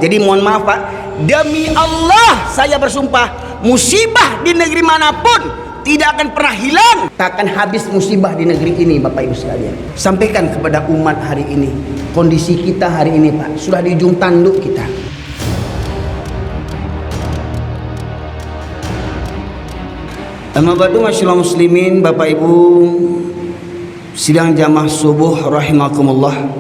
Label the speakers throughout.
Speaker 1: Jadi mohon maaf Pak, demi Allah saya bersumpah, musibah di negeri manapun tidak akan pernah hilang, tak akan habis musibah di negeri ini. Bapak Ibu sekalian, sampaikan kepada umat hari ini, kondisi kita hari ini Pak, sudah di ujung tanduk kita. Amma ba'du, masyaallah muslimin, Bapak Ibu sidang jamaah subuh rahimakumullah.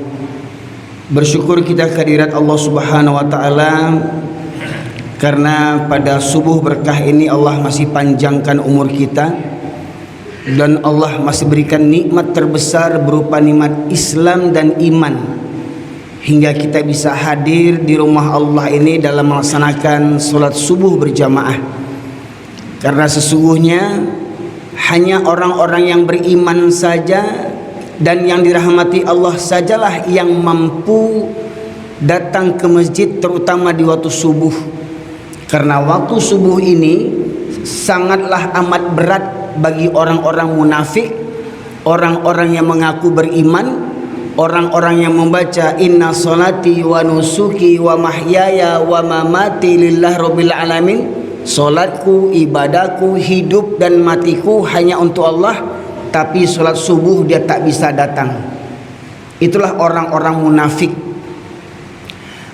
Speaker 1: Bersyukur kita kehadirat Allah Subhanahu wa taala karena pada subuh berkah ini Allah masih panjangkan umur kita dan Allah masih berikan nikmat terbesar berupa nikmat Islam dan iman hingga kita bisa hadir di rumah Allah ini dalam melaksanakan salat subuh berjamaah. Karena sesungguhnya hanya orang-orang yang beriman saja dan yang dirahmati Allah sajalah yang mampu datang ke masjid, terutama di waktu subuh. Karena waktu subuh ini sangatlah amat berat bagi orang-orang munafik, orang-orang yang mengaku beriman, orang-orang yang membaca inna salati wa nusuki wa mahyaya wa mamati lillah rabbil alamin. Solatku, ibadahku, hidup dan matiku hanya untuk Allah, tapi solat subuh dia tak bisa datang. Itulah orang-orang munafik.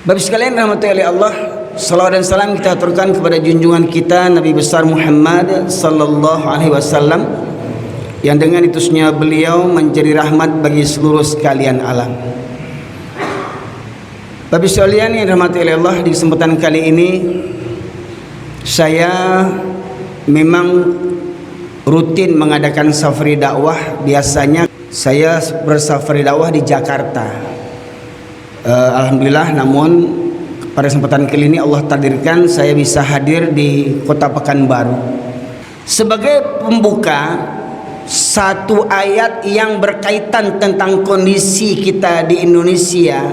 Speaker 1: Bapak sekalian rahmatullahi Allah, salawat dan salam kita aturkan kepada junjungan kita Nabi besar Muhammad sallallahu alaihi wasallam, yang dengan diutusnya beliau menjadi rahmat bagi seluruh sekalian alam. Bapak sekalian yang dirahmati Allah, di kesempatan kali ini saya memang rutin mengadakan safari dakwah. Biasanya saya bersafari dakwah di Jakarta. Alhamdulillah, namun pada kesempatan kali ini Allah takdirkan saya bisa hadir di Kota Pekanbaru. Sebagai pembuka, satu ayat yang berkaitan tentang kondisi kita di Indonesia,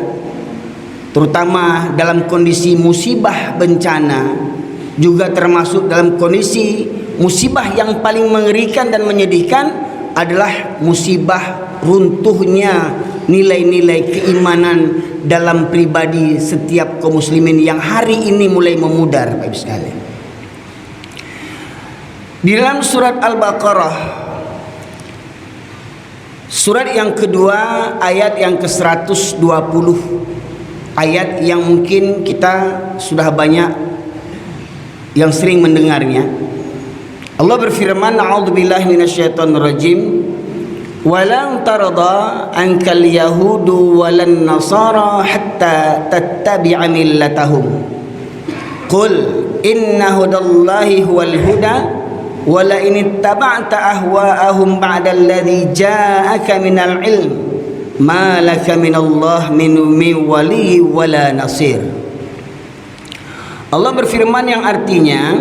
Speaker 1: terutama dalam kondisi musibah bencana, juga termasuk dalam kondisi musibah yang paling mengerikan dan menyedihkan adalah musibah runtuhnya nilai-nilai keimanan dalam pribadi setiap kaum muslimin yang hari ini mulai memudar, Bapak Ibu sekalian. Di dalam surat Al-Baqarah, surat yang kedua, ayat yang ke-120, ayat yang mungkin kita sudah banyak yang sering mendengarnya. Allah berfirman, a'udzubillahi minasyaitonirrajim, walan tarda ankal yahudu walan nasara hatta tattabi'a millatahum qul inna hudallahi huwal huda wala in ittaba'ta ahwa'ahum ba'da alladhi ja'aka minal ilm ma laka minallah min wali wala nasir. Allah berfirman yang artinya,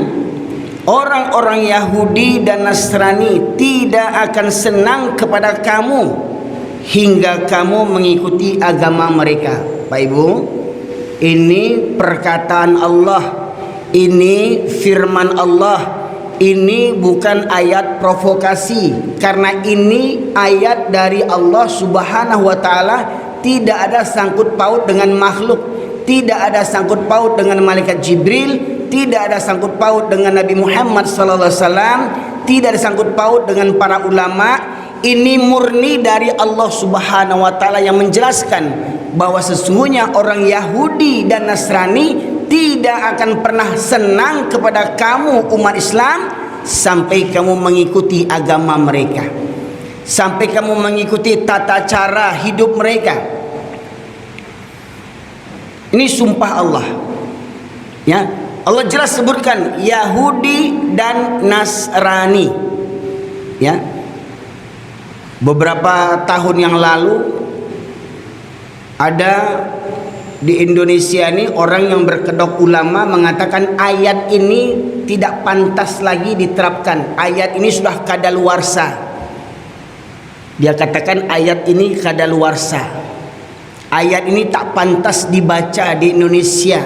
Speaker 1: orang-orang Yahudi dan Nasrani tidak akan senang kepada kamu hingga kamu mengikuti agama mereka. Pak Ibu, ini perkataan Allah, ini firman Allah, ini bukan ayat provokasi, karena ini ayat dari Allah Subhanahu wa taala, tidak ada sangkut paut dengan makhluk. Tidak ada sangkut paut dengan malaikat Jibril, tidak ada sangkut paut dengan Nabi Muhammad sallallahu alaihi wasallam, tidak ada sangkut paut dengan para ulama. Ini murni dari Allah Subhanahu wa taala yang menjelaskan bahwa sesungguhnya orang Yahudi dan Nasrani tidak akan pernah senang kepada kamu umat Islam sampai kamu mengikuti agama mereka, sampai kamu mengikuti tata cara hidup mereka. Ini sumpah Allah, ya. Allah jelas sebutkan Yahudi dan Nasrani, ya. Beberapa tahun yang lalu ada di Indonesia ini orang yang berkedok ulama mengatakan ayat ini tidak pantas lagi diterapkan. Ayat ini sudah kadaluarsa. Dia katakan ayat ini kadaluarsa. Ayat ini tak pantas dibaca di Indonesia,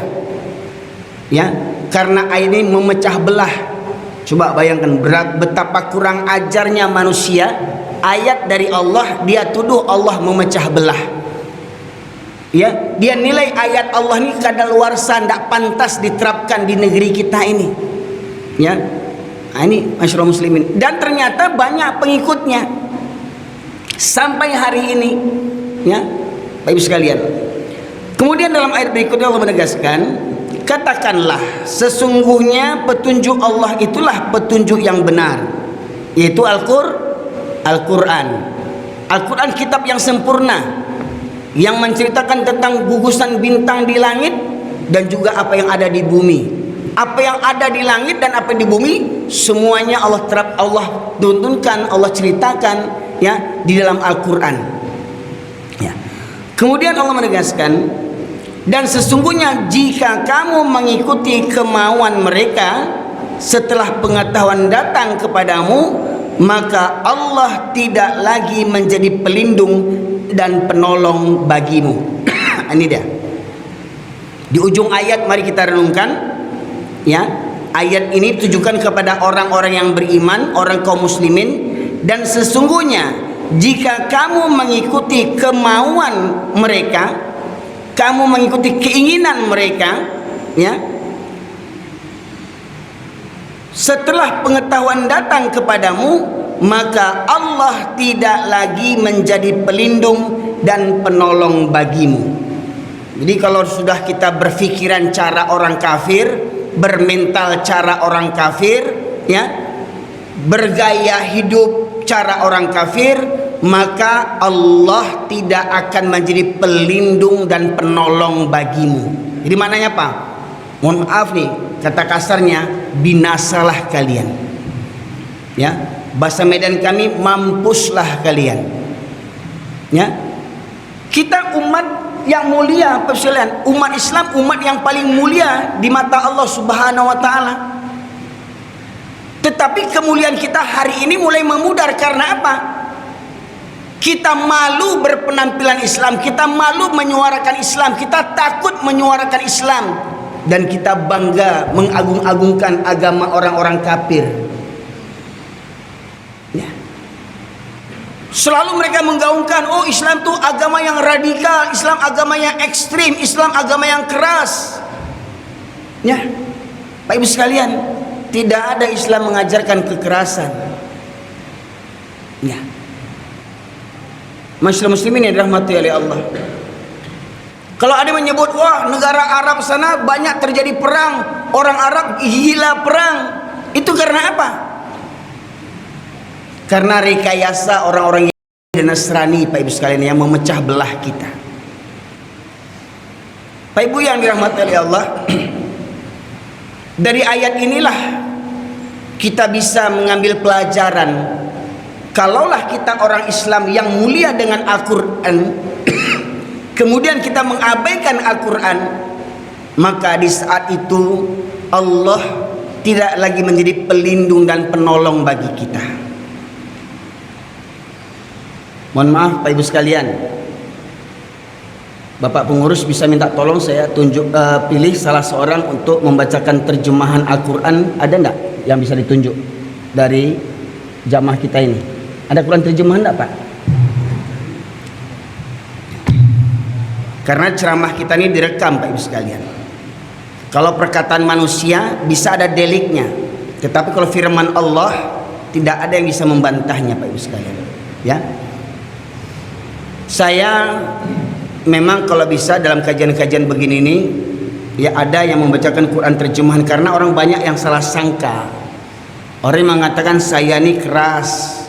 Speaker 1: ya, karena ayat ini memecah belah. Coba bayangkan betapa kurang ajarnya manusia. Ayat dari Allah dia tuduh Allah memecah belah. Ya, dia nilai ayat Allah ini kadaluarsa, tidak pantas diterapkan di negeri kita ini. Ya, nah, ini masyarakat muslimin. Dan ternyata banyak pengikutnya sampai hari ini. Ya, Bapak Ibu sekalian. Kemudian dalam ayat berikutnya Allah menegaskan, katakanlah sesungguhnya petunjuk Allah itulah petunjuk yang benar, yaitu Al-Quran. Al-Quran kitab yang sempurna, yang menceritakan tentang gugusan bintang di langit dan juga apa yang ada di bumi. Apa yang ada di langit dan apa di bumi semuanya Allah tuntunkan, Allah ceritakan ya di dalam Al-Quran. Ya. Kemudian Allah menegaskan, dan sesungguhnya jika kamu mengikuti kemauan mereka setelah pengetahuan datang kepadamu, maka Allah tidak lagi menjadi pelindung dan penolong bagimu. Ini dia. Di ujung ayat mari kita renungkan, ya. Ayat ini ditujukan kepada orang-orang yang beriman, orang kaum muslimin, dan sesungguhnya jika kamu mengikuti kemauan mereka, kamu mengikuti keinginan mereka, ya, setelah pengetahuan datang kepadamu, maka Allah tidak lagi menjadi pelindung dan penolong bagimu. Jadi kalau sudah kita berpikiran cara orang kafir, bermental cara orang kafir, ya, bergaya hidup cara orang kafir, maka Allah tidak akan menjadi pelindung dan penolong bagimu. Jadi maknanya apa? Mohon maaf nih, kata kasarnya, binasalah kalian. Ya, bahasa Medan kami, mampuslah kalian. Ya, kita umat yang mulia, persoalan umat Islam, umat yang paling mulia di mata Allah Subhanahu Wa Taala. Tetapi kemuliaan kita hari ini mulai memudar karena apa? Kita malu berpenampilan Islam, kita malu menyuarakan Islam, kita takut menyuarakan Islam, dan kita bangga mengagung-agungkan agama orang-orang kafir. Ya. Selalu mereka menggaungkan, oh Islam itu agama yang radikal, Islam agama yang ekstrim, Islam agama yang keras. Ya, Pak Ibu sekalian, tidak ada Islam mengajarkan kekerasan. Ya. Masyarakat muslimin yang dirahmati oleh Allah. Kalau ada yang menyebut, wah negara Arab sana banyak terjadi perang, orang Arab gila perang, itu karena apa? Karena rekayasa orang-orang Yahudi dan Nasrani, Pak Ibu sekalian, yang memecah belah kita. Pak Ibu yang dirahmati oleh Allah, dari ayat inilah kita bisa mengambil pelajaran. Kalaulah kita orang Islam yang mulia dengan Al-Quran, kemudian kita mengabaikan Al-Quran, maka di saat itu Allah tidak lagi menjadi pelindung dan penolong bagi kita. Mohon maaf Pak Ibu sekalian, Bapak pengurus bisa minta tolong saya pilih salah seorang untuk membacakan terjemahan Al-Quran. Ada enggak yang bisa ditunjuk dari jamaah kita ini? Ada Quran terjemahan enggak Pak? Karena ceramah kita ini direkam Pak Ibu sekalian. Kalau perkataan manusia bisa ada deliknya, tetapi kalau firman Allah tidak ada yang bisa membantahnya Pak Ibu sekalian. Ya, saya memang kalau bisa dalam kajian-kajian begini ini, ya ada yang membacakan Quran terjemahan, karena orang banyak yang salah sangka. Orang yang mengatakan saya ini keras,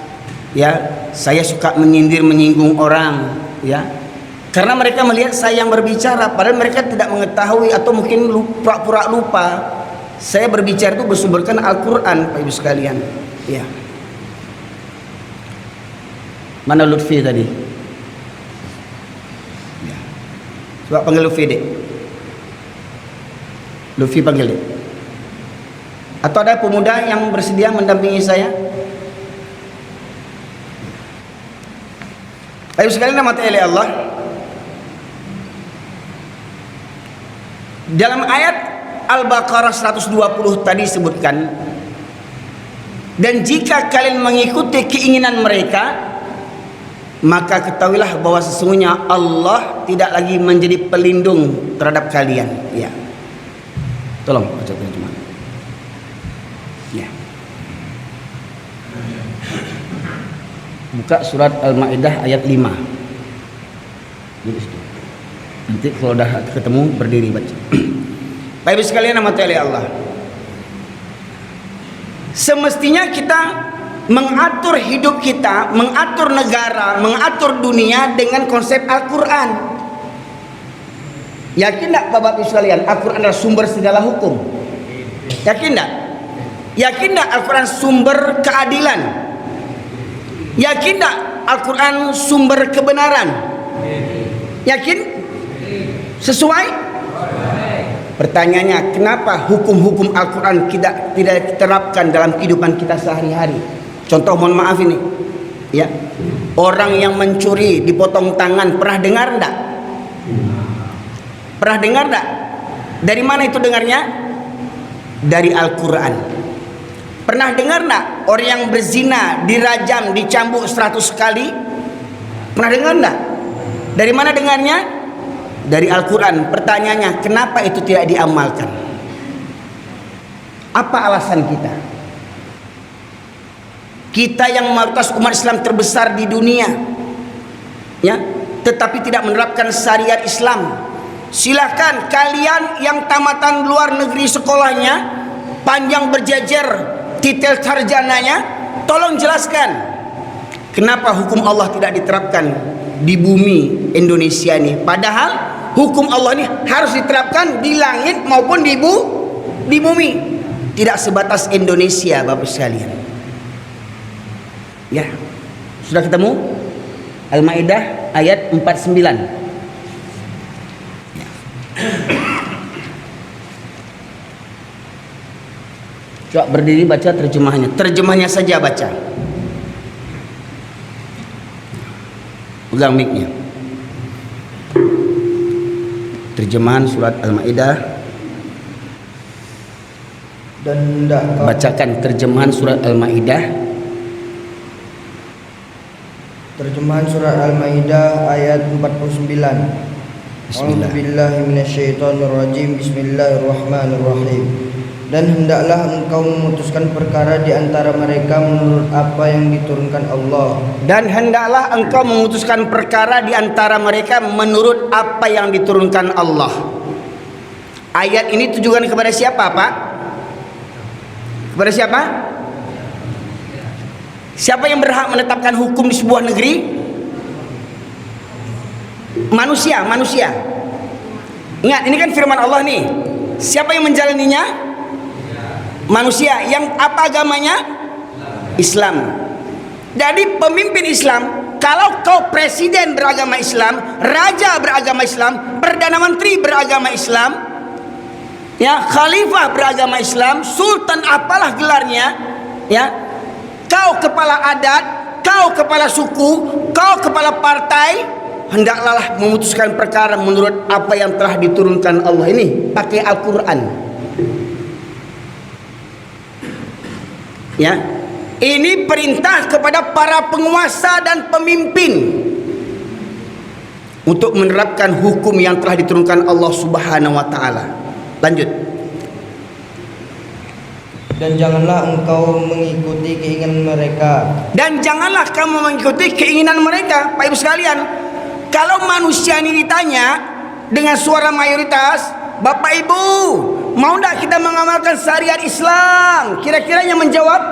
Speaker 1: ya, saya suka menyindir menyinggung orang, ya, karena mereka melihat saya yang berbicara, padahal mereka tidak mengetahui atau mungkin pura-pura lupa saya berbicara itu bersumberkan Al-Quran Pak Ibu sekalian. Ya, mana Lutfi tadi? Ya, coba panggil Lutfi dek. Lutfi panggil dek. Atau ada pemuda yang bersedia mendampingi saya? Baik sekalian rahmati oleh Allah. Dalam ayat Al-Baqarah 120 tadi disebutkan, dan jika kalian mengikuti keinginan mereka, maka ketahuilah bahwa sesungguhnya Allah tidak lagi menjadi pelindung terhadap kalian. Ya. Tolong baca terjemahan. Ya. Buka surat Al-Maidah ayat 5. Nanti kalau udah ketemu berdiri baca. Bapak Ibu sekalian rahmati oleh Allah. Semestinya kita mengatur hidup kita, mengatur negara, mengatur dunia dengan konsep Al-Quran. Yakin tak Bapak Ibu sekalian, Al-Quran adalah sumber segala hukum? Yakin tak? Yakin tak Al-Quran sumber keadilan? Yakin tak Al-Quran sumber kebenaran? Yakin? Sesuai? Pertanyaannya, kenapa hukum-hukum Al-Quran tidak diterapkan dalam kehidupan kita sehari-hari? Contoh, mohon maaf ini, ya, orang yang mencuri dipotong tangan, pernah dengar enggak? Pernah dengar enggak? Dari mana itu dengarnya? Dari Al-Quran. Pernah dengar enggak orang yang berzina dirajam, dicambuk 100 kali? Pernah dengar enggak? Dari mana dengarnya? Dari Al-Quran. Pertanyaannya, kenapa itu tidak diamalkan? Apa alasan kita? Kita yang mayoritas umat Islam terbesar di dunia, ya, tetapi tidak menerapkan syariat Islam. Silahkan kalian yang tamatan luar negeri sekolahnya, panjang berjejer, titel sarjananya, tolong jelaskan kenapa hukum Allah tidak diterapkan di bumi Indonesia ini. Padahal hukum Allah ini harus diterapkan di langit maupun di bumi. Tidak sebatas Indonesia, Bapak sekalian. Ya, sudah ketemu? Al-Maidah ayat 49. Ya. Coba berdiri baca terjemahannya. Terjemahnya saja baca. Pegang mic-nya. Terjemahan surat Al-Maidah.
Speaker 2: Dan
Speaker 1: bacakan terjemahan surat Al-Maidah.
Speaker 2: Terjemahan surat Al-Maidah ayat 49. A'udzubillahi minasyaitonirrajim. Bismillahirrahmanirrahim. Dan hendaklah engkau memutuskan perkara di antara mereka menurut apa yang diturunkan Allah.
Speaker 1: Dan hendaklah engkau memutuskan perkara di antara mereka menurut apa yang diturunkan Allah. Ayat ini tujuan kepada siapa, Pak? Kepada siapa? Siapa yang berhak menetapkan hukum di sebuah negeri? Manusia. Ingat, ini kan firman Allah nih. Siapa yang menjalaninya? Manusia. Yang apa agamanya? Islam. Jadi pemimpin Islam, kalau kau presiden beragama Islam, raja beragama Islam, perdana menteri beragama Islam, ya, khalifah beragama Islam, sultan apalah gelarnya, ya, kau kepala adat, kau kepala suku, kau kepala partai, hendaklah memutuskan perkara menurut apa yang telah diturunkan Allah. Ini pakai Al-Quran. Ya, ini perintah kepada para penguasa dan pemimpin untuk menerapkan hukum yang telah diturunkan Allah Subhanahu wa taala. Lanjut.
Speaker 2: Dan janganlah engkau mengikuti keinginan mereka.
Speaker 1: Dan janganlah kamu mengikuti keinginan mereka. Pak Ibu sekalian, kalau manusia ini ditanya dengan suara mayoritas, Bapak Ibu, mau tidak kita mengamalkan syariat Islam? Kira-kira yang menjawab,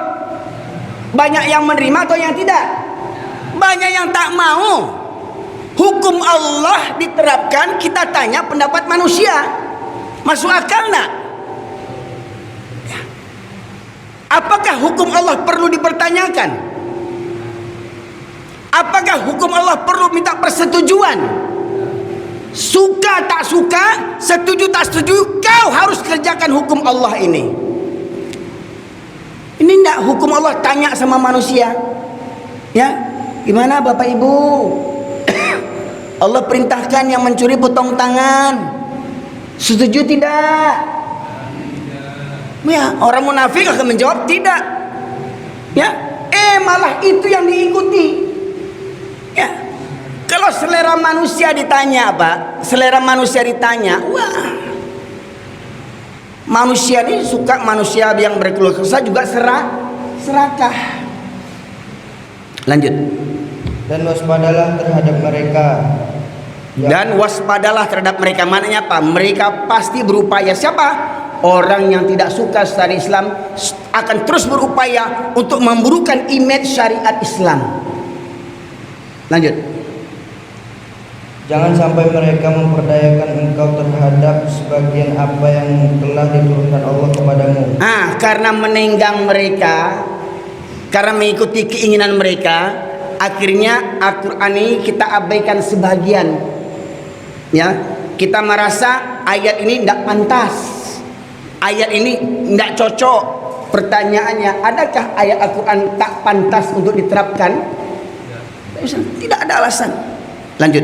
Speaker 1: banyak yang menerima atau yang tidak? Banyak yang tak mau. Hukum Allah diterapkan, kita tanya pendapat manusia. Masuk akal enggak? Apakah hukum Allah perlu dipertanyakan? Apakah hukum Allah perlu minta persetujuan? Suka tak suka, setuju tak setuju, kau harus kerjakan hukum Allah ini. Ini enggak hukum Allah tanya sama manusia. Ya, gimana Bapak Ibu? Allah perintahkan yang mencuri potong tangan. Setuju tidak? Ya, orang munafik akan menjawab tidak. Ya, malah itu yang diikuti. Ya, Kalau selera manusia ditanya, Pak, selera manusia ditanya, wah, manusia ini suka manusia yang berkeluh kesah juga serakah. Lanjut.
Speaker 2: Dan waspadalah terhadap mereka.
Speaker 1: Dan waspadalah terhadap mereka. Maknanya apa? Mereka pasti berupaya. Siapa? Orang yang tidak suka syariat Islam akan terus berupaya untuk memburukan image syariat Islam. Lanjut.
Speaker 2: Jangan sampai mereka memperdayakan engkau terhadap sebagian apa yang telah diturunkan Allah kepadamu.
Speaker 1: Karena menenggang mereka, karena mengikuti keinginan mereka, akhirnya Al-Quran ini kita abaikan sebagian. Ya, kita merasa ayat ini tidak pantas, ayat ini tidak cocok. Pertanyaannya, adakah ayat Al-Quran tak pantas untuk diterapkan? Tidak ada alasan. Lanjut.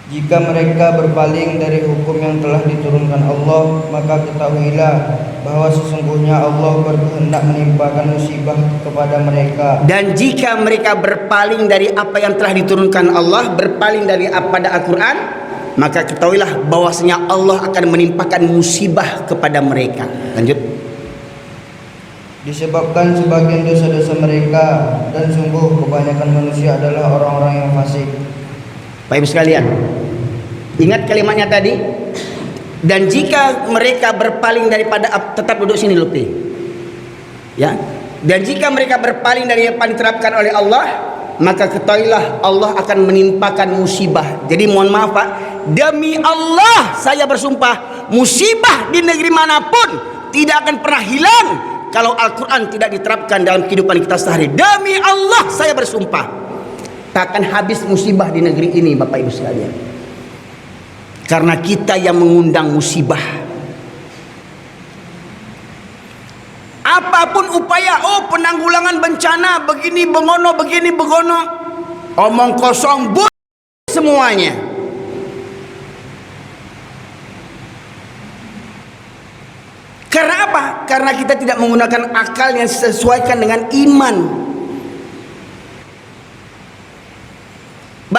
Speaker 2: Jika mereka berpaling dari hukum yang telah diturunkan Allah, maka ketahuilah bahwa sesungguhnya Allah berkehendak menimpakan musibah kepada mereka.
Speaker 1: Dan jika mereka berpaling dari apa yang telah diturunkan Allah, berpaling dari pada Al-Quran, maka ketahuilah bahwasanya Allah akan menimpakan musibah kepada mereka. Lanjut.
Speaker 2: Disebabkan sebagian dosa-dosa mereka, dan sungguh kebanyakan manusia adalah orang-orang yang fasik.
Speaker 1: Baik sekalian, ingat kalimatnya tadi. Dan jika mereka berpaling daripada, tetap duduk sini Lupi, ya. Dan jika mereka berpaling dari apa yang diterapkan oleh Allah, maka ketahuilah Allah akan menimpakan musibah. Jadi mohon maaf Pak, demi Allah saya bersumpah, musibah di negeri manapun tidak akan pernah hilang kalau Al-Quran tidak diterapkan dalam kehidupan kita sehari. Demi Allah saya bersumpah, takkan habis musibah di negeri ini Bapak Ibu sekalian. Karena kita yang mengundang musibah. Apapun upaya, penanggulangan bencana begini begono, begini begono, omong kosong, semuanya. Karena apa? Karena kita tidak menggunakan akal yang disesuaikan dengan iman.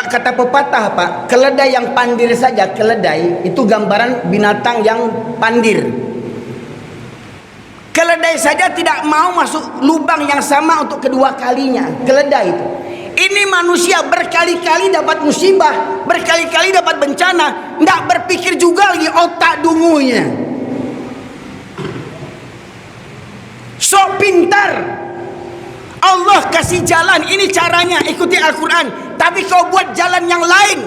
Speaker 1: Kata pepatah Pak, keledai yang pandir saja, keledai itu gambaran binatang yang pandir. Keledai saja tidak mau masuk lubang yang sama untuk kedua kalinya. Keledai itu. Ini manusia berkali-kali dapat musibah, berkali-kali dapat bencana, tidak berpikir juga lagi otak dungunya. Sok pintar. Allah kasih jalan, ini caranya, ikuti Al-Quran. Tapi kau buat jalan yang lain,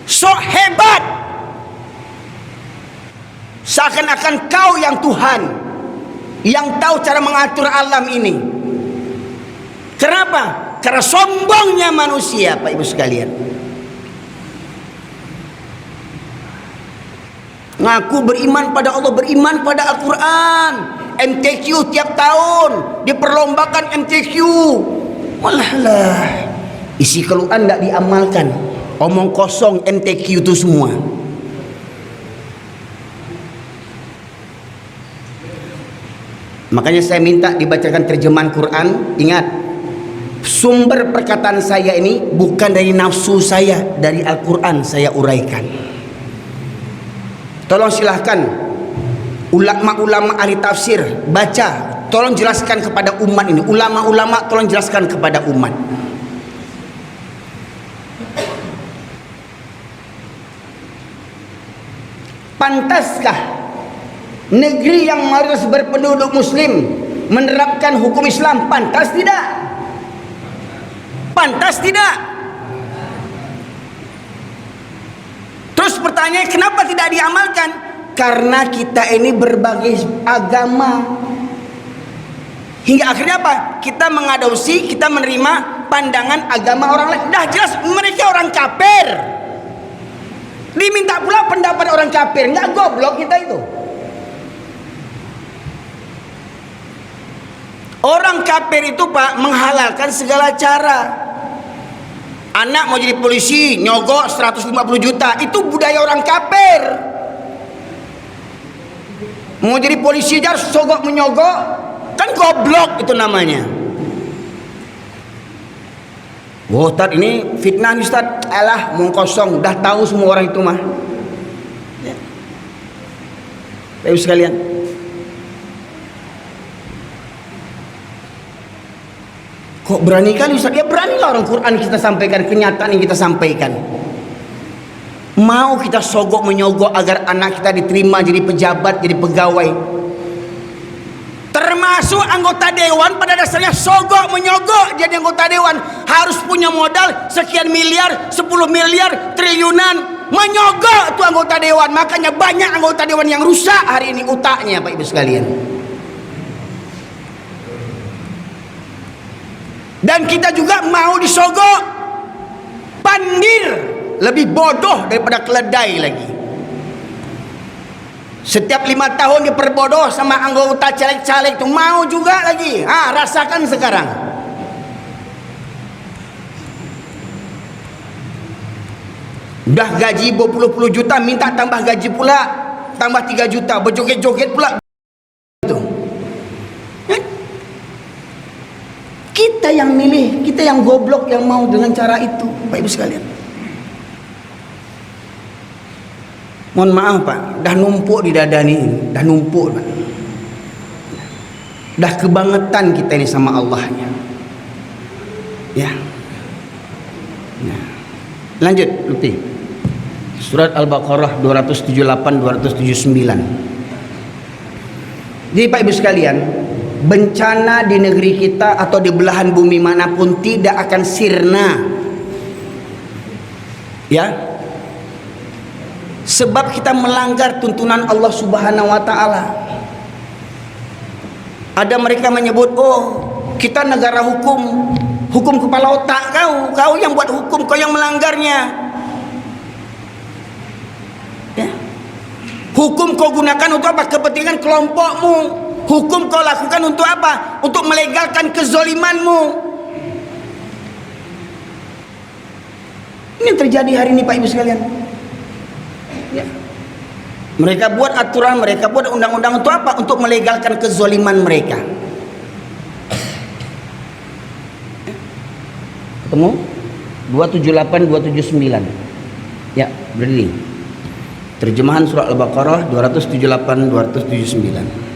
Speaker 1: sok hebat, seakan-akan kau yang Tuhan, yang tahu cara mengatur alam ini. Kenapa? Karena sombongnya manusia Pak Ibu sekalian. Ngaku beriman pada Allah, beriman pada Al-Quran, MTQ tiap tahun diperlombakan MTQ, malah lah isi keluhan tidak diamalkan, omong kosong MTQ itu semua. Makanya saya minta dibacakan terjemahan Quran. Ingat, sumber perkataan saya ini bukan dari nafsu saya, dari Al-Quran saya uraikan. Tolong silahkan ulama-ulama ahli tafsir baca, tolong jelaskan kepada umat ini. Ulama-ulama tolong jelaskan kepada umat. Pantaskah negeri yang mayoritas berpenduduk muslim menerapkan hukum Islam? Pantas tidak? Pantas tidak? Terus pertanyaan, kenapa tidak diamalkan? Karena kita ini berbagai agama. Hingga akhirnya apa? Kita mengadopsi, kita menerima pandangan agama orang lain. Dah jelas mereka orang kafir. Diminta pula pendapat orang kafir. Nggak goblok kita itu. Orang kafir itu Pak menghalalkan segala cara. Anak mau jadi polisi, nyogok 150 juta, itu budaya orang kafir. Mau jadi polisi aja harus sogok menyogok, kan goblok itu namanya. Oh Ustaz, ini fitnah nih Ustaz. Alah, mau kosong, dah tahu semua orang itu mah. Ya. Baik sekalian. Kok berani kali Ustaz? Ya beranilah orang Quran kita sampaikan, kenyataan yang kita sampaikan. Mau kita sogok menyogok agar anak kita diterima jadi pejabat, jadi pegawai. Termasuk anggota dewan pada dasarnya sogok menyogok jadi anggota dewan. Harus punya modal sekian miliar, 10 miliar, triliunan. Menyogok tuh anggota dewan. Makanya banyak anggota dewan yang rusak hari ini otaknya, Pak Ibu sekalian. Dan kita juga mau disogok. Pandir lebih bodoh daripada keledai lagi. Setiap 5 tahun diperbodoh sama anggota caleg-caleg itu, mau juga lagi. Rasakan sekarang. Udah gaji berpuluh-puluh juta, minta tambah gaji pula, tambah 3 juta, berjoget-joget pula. Itu. Kita yang milih, kita yang goblok yang mau dengan cara itu, Pak Ibu sekalian. Mohon maaf Pak, dah numpuk di dada ini, dah numpuk Pak. Dah kebangetan kita ini sama Allahnya. Ya. Nah. Lanjut, Lutfi. Surat Al-Baqarah 278 279. Jadi Pak Ibu sekalian, bencana di negeri kita atau di belahan bumi manapun tidak akan sirna. Ya. Sebab kita melanggar tuntunan Allah Subhanahu wa taala. Ada mereka menyebut, "Oh, kita negara hukum. Hukum kepala otak kau yang buat hukum, kau yang melanggarnya." Ya. Hukum kau gunakan untuk apa? Kepentingan kelompokmu. Hukum kau lakukan untuk apa? Untuk melegalkan kezolimanmu. Ini yang terjadi hari ini Pak Ibu sekalian. Ya. Mereka buat aturan, mereka buat undang-undang untuk apa? Untuk melegalkan kezoliman mereka. Ketemu? 278 279. Ya, berdiri. Terjemahan surah Al-Baqarah 278 279.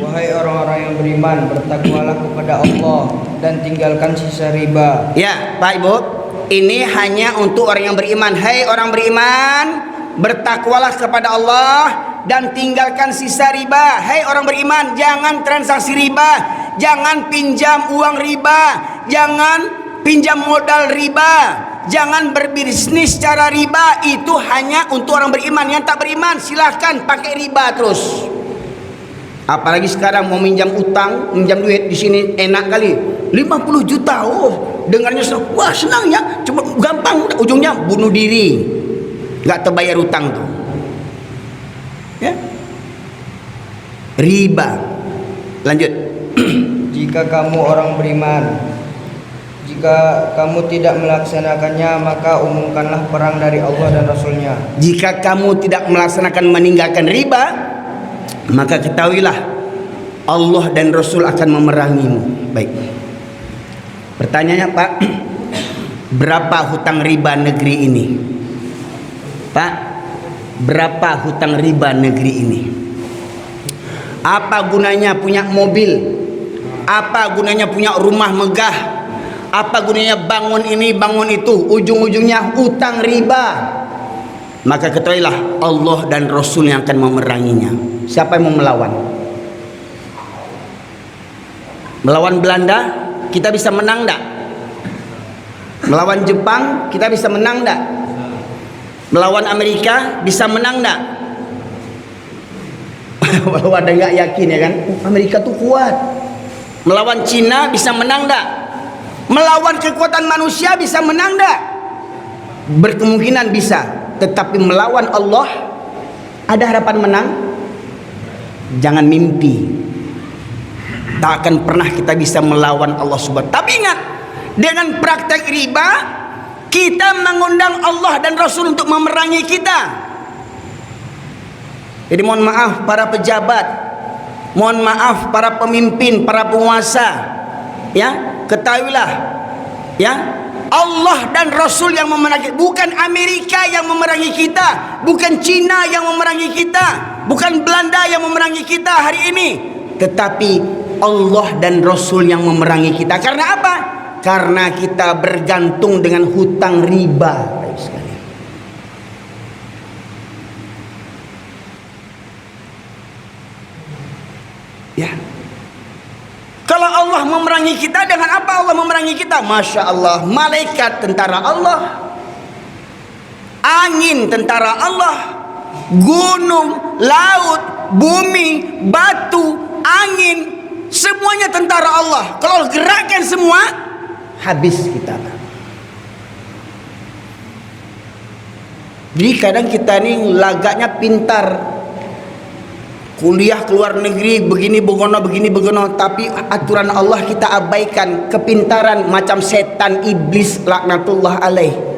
Speaker 2: Wahai orang-orang yang beriman, bertakwalah kepada Allah dan tinggalkan sisa riba.
Speaker 1: Ya, Pak Ibu, ini hanya untuk orang yang beriman. Hai orang beriman, bertakwalah kepada Allah dan tinggalkan sisa riba. Hai orang beriman, jangan transaksi riba, jangan pinjam uang riba, jangan pinjam modal riba, jangan berbisnis secara riba. Itu hanya untuk orang beriman. Yang tak beriman silahkan pakai riba terus. Apalagi sekarang mau minjam utang, minjam duit di sini enak kali. 50 juta. Oh, dengarnya senang. Wah, senang ya. Cuma gampang, ujungnya bunuh diri. Enggak terbayar utang tuh. Ya. Riba. Lanjut.
Speaker 2: Jika kamu orang beriman, jika kamu tidak melaksanakannya, maka umumkanlah perang dari Allah dan Rasulnya.
Speaker 1: Jika kamu tidak melaksanakan, meninggalkan riba, maka ketahuilah Allah dan Rasul akan memerangimu. Baik. Pertanyaannya Pak, berapa hutang riba negeri ini? Pak, berapa hutang riba negeri ini? Apa gunanya punya mobil? Apa gunanya punya rumah megah? Apa gunanya bangun ini, bangun itu? Ujung-ujungnya hutang riba. Maka ketahuilah Allah dan Rasul yang akan memeranginya. Siapa yang mau melawan? Melawan Belanda kita bisa menang tak? Melawan Jepang kita bisa menang tak? Melawan Amerika bisa menang tak? Walau ada nggak yakin ya kan, Amerika tuh kuat. Melawan Cina bisa menang tak? Melawan kekuatan manusia bisa menang tak? Berkemungkinan bisa. Tetapi melawan Allah ada harapan menang? Jangan mimpi. Tak akan pernah kita bisa melawan Allah Subhanahu. Tapi ingat, dengan praktek riba kita mengundang Allah dan Rasul untuk memerangi kita. Jadi mohon maaf para pejabat, Mohon maaf para pemimpin, para penguasa, ya, ketahuilah, ya, Allah dan Rasul yang memerangi, bukan Amerika yang memerangi kita, bukan Cina yang memerangi kita, bukan Belanda yang memerangi kita hari ini, tetapi Allah dan Rasul yang memerangi kita. Karena apa? Karena kita bergantung dengan hutang riba. Ya. Kalau Allah memerangi kita, dengan apa Allah memerangi kita? Masya Allah, malaikat tentara Allah, angin tentara Allah, gunung, laut, bumi, batu, angin, semuanya tentara Allah. Kalau gerakkan semua, habis kita. Jadi kadang kita ini lagaknya pintar, kuliah keluar negeri begini begono, tapi aturan Allah kita abaikan. Kepintaran macam setan iblis laknatullah alaih.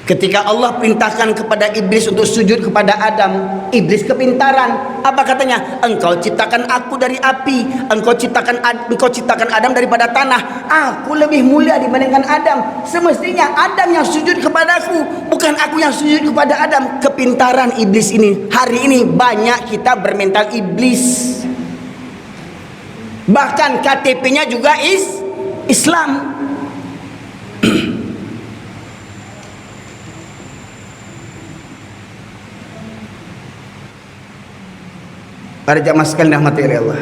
Speaker 1: Ketika Allah perintahkan kepada iblis untuk sujud kepada Adam, iblis kepintaran. Apa katanya? Engkau ciptakan aku dari api, engkau ciptakan Adam daripada tanah. Aku lebih mulia dibandingkan Adam. Semestinya Adam yang sujud kepadaku, bukan aku yang sujud kepada Adam. Kepintaran iblis ini. Hari ini banyak kita bermental iblis. Bahkan KTP-nya juga Islam. Para jamaah sekalian rahmati Allah.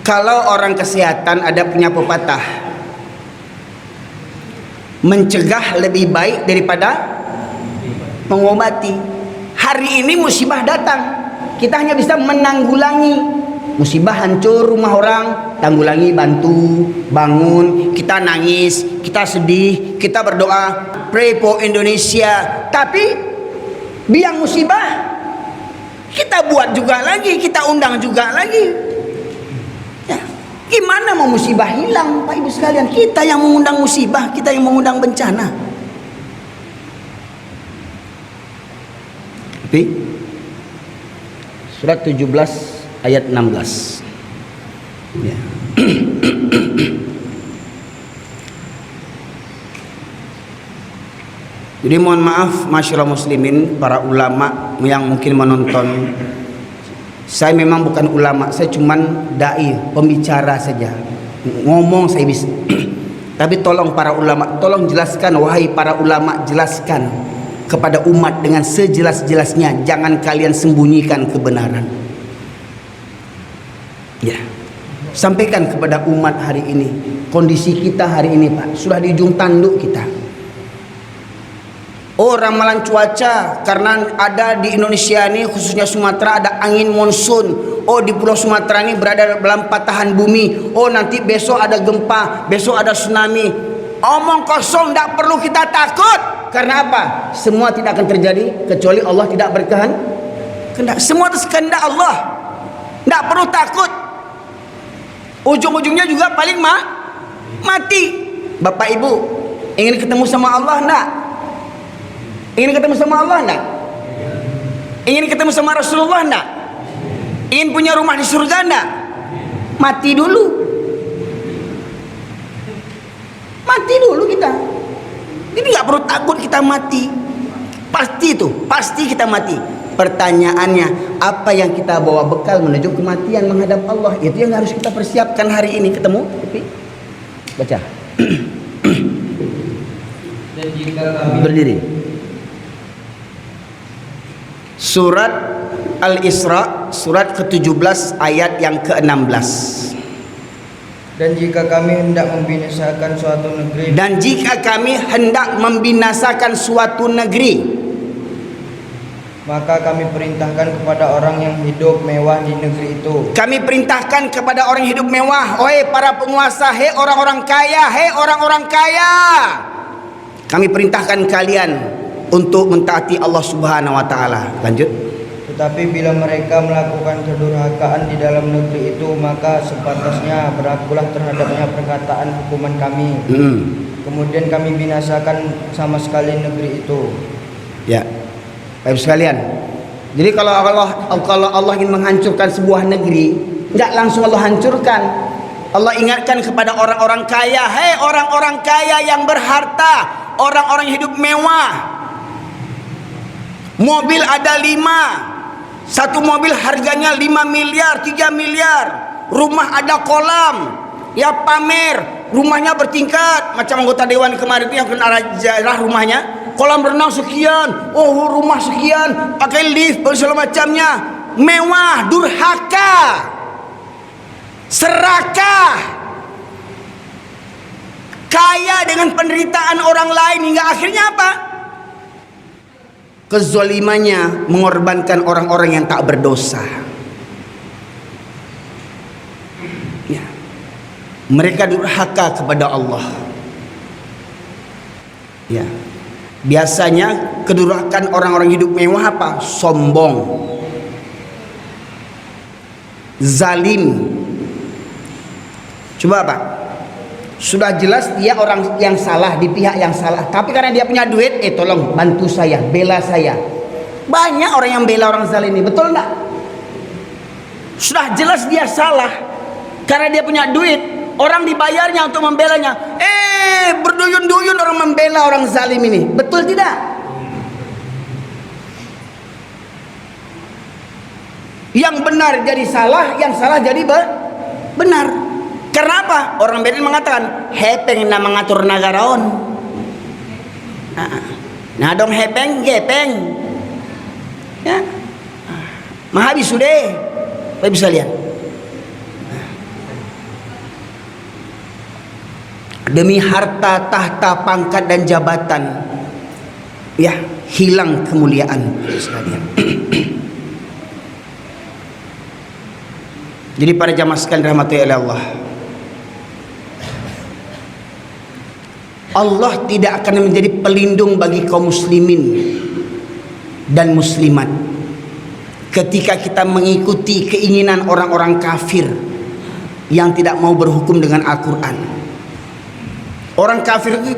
Speaker 1: Kalau orang kesehatan ada punya pepatah, mencegah lebih baik daripada mengobati. Hari ini musibah datang, kita hanya bisa menanggulangi. Musibah hancur rumah orang, tanggulangi, bantu, bangun. Kita nangis, kita sedih, kita berdoa, pray for Indonesia. Tapi biang musibah kita buat juga lagi, kita undang juga lagi. Ya, gimana mau musibah hilang, Pak Ibu sekalian? Kita yang mengundang musibah, kita yang mengundang bencana. Tapi surat 17 ayat 16. Ya. Jadi mohon maaf masyarakat muslimin, para ulama yang mungkin menonton. Saya memang bukan ulama, saya cuman dai, pembicara saja. Ngomong saya bisa. Tapi tolong para ulama, tolong jelaskan, wahai para ulama, jelaskan kepada umat dengan sejelas-jelasnya. Jangan kalian sembunyikan kebenaran. Ya. Sampaikan kepada umat hari ini. Kondisi kita hari ini, Pak, sudah di ujung tanduk kita. Oh, ramalan cuaca, karena ada di Indonesia ini, khususnya Sumatera, ada angin monsun. Oh, di Pulau Sumatera ini berada dalam patahan bumi. Oh, nanti besok ada gempa, besok ada tsunami. Omong kosong, tidak perlu kita takut. Karena apa? Semua tidak akan terjadi kecuali Allah tidak berkehendak. Semua itu kehendak Allah. Tidak perlu takut. Ujung-ujungnya juga paling mati. Bapak Ibu ingin ketemu sama Allah enggak? Ingin ketemu sama Allah enggak? Ingin ketemu sama Rasulullah enggak? Ingin punya rumah di surga enggak? Mati dulu. Mati dulu kita. Ini enggak perlu takut kita mati. Pasti itu, pasti kita mati. Pertanyaannya, apa yang kita bawa bekal menuju kematian menghadap Allah? Itu yang harus kita persiapkan hari ini. Ketemu? Baca.
Speaker 2: Dan jika kami
Speaker 1: berdiri. Surat Al-Isra, surat ke-17 ayat yang ke-16.
Speaker 2: Dan jika kami hendak membinasakan suatu negeri,
Speaker 1: Dan jika kami hendak membinasakan suatu negeri,
Speaker 2: maka kami perintahkan kepada orang yang hidup mewah di negeri itu.
Speaker 1: Kami perintahkan kepada orang hidup mewah, oi para penguasa, hei orang-orang kaya, hei orang-orang kaya. Kami perintahkan kalian untuk mentaati Allah Subhanahu wa taala. Lanjut.
Speaker 2: Tetapi bila mereka melakukan kedurhakaan di dalam negeri itu, maka sepantasnya berlakulah terhadapnya perkataan hukuman kami. Kemudian kami binasakan sama sekali negeri itu.
Speaker 1: Ya, Bapak sekalian. Jadi kalau Allah ingin menghancurkan sebuah negeri, nggak langsung Allah hancurkan. Allah ingatkan kepada orang-orang kaya, hei orang-orang kaya yang berharta, orang-orang hidup mewah. Mobil ada 5, satu mobil harganya 5 miliar, 3 miliar. Rumah ada kolam, ya pamer, rumahnya bertingkat. Macam anggota dewan kemarin itu yang kena jarah rumahnya, kolam renang sekian, oh rumah sekian, pakai lift, segala macamnya, mewah, durhaka, serakah, kaya dengan penderitaan orang lain, hingga akhirnya apa? Kezalimannya mengorbankan orang-orang yang tak berdosa. Ya. Mereka durhaka kepada Allah. Ya. Biasanya kedurhakaan orang-orang hidup mewah apa? Sombong, zalim. Coba Pak, sudah jelas dia orang yang salah, di pihak yang salah, tapi karena dia punya duit, tolong bantu saya, bela saya. Banyak orang yang bela orang zalim ini, betul enggak? Sudah jelas dia salah, karena dia punya duit, orang dibayarnya untuk membelanya. Berduyun-duyun orang membela orang zalim ini, betul tidak? Yang benar jadi salah, yang salah jadi benar. Karena apa? Orang Bedin mengatakan hepeng na mengatur nagaraon. Nah dong hepeng gepeng. Ya. Mahabis sudah. Bapak bisa lihat. Demi harta, tahta, pangkat dan jabatan, ya hilang kemuliaan sekalian. Jadi para jamaah sekalian rahmati oleh Allah, Allah tidak akan menjadi pelindung bagi kaum muslimin dan muslimat ketika kita mengikuti keinginan orang-orang kafir yang tidak mau berhukum dengan Al-Quran. Orang kafir itu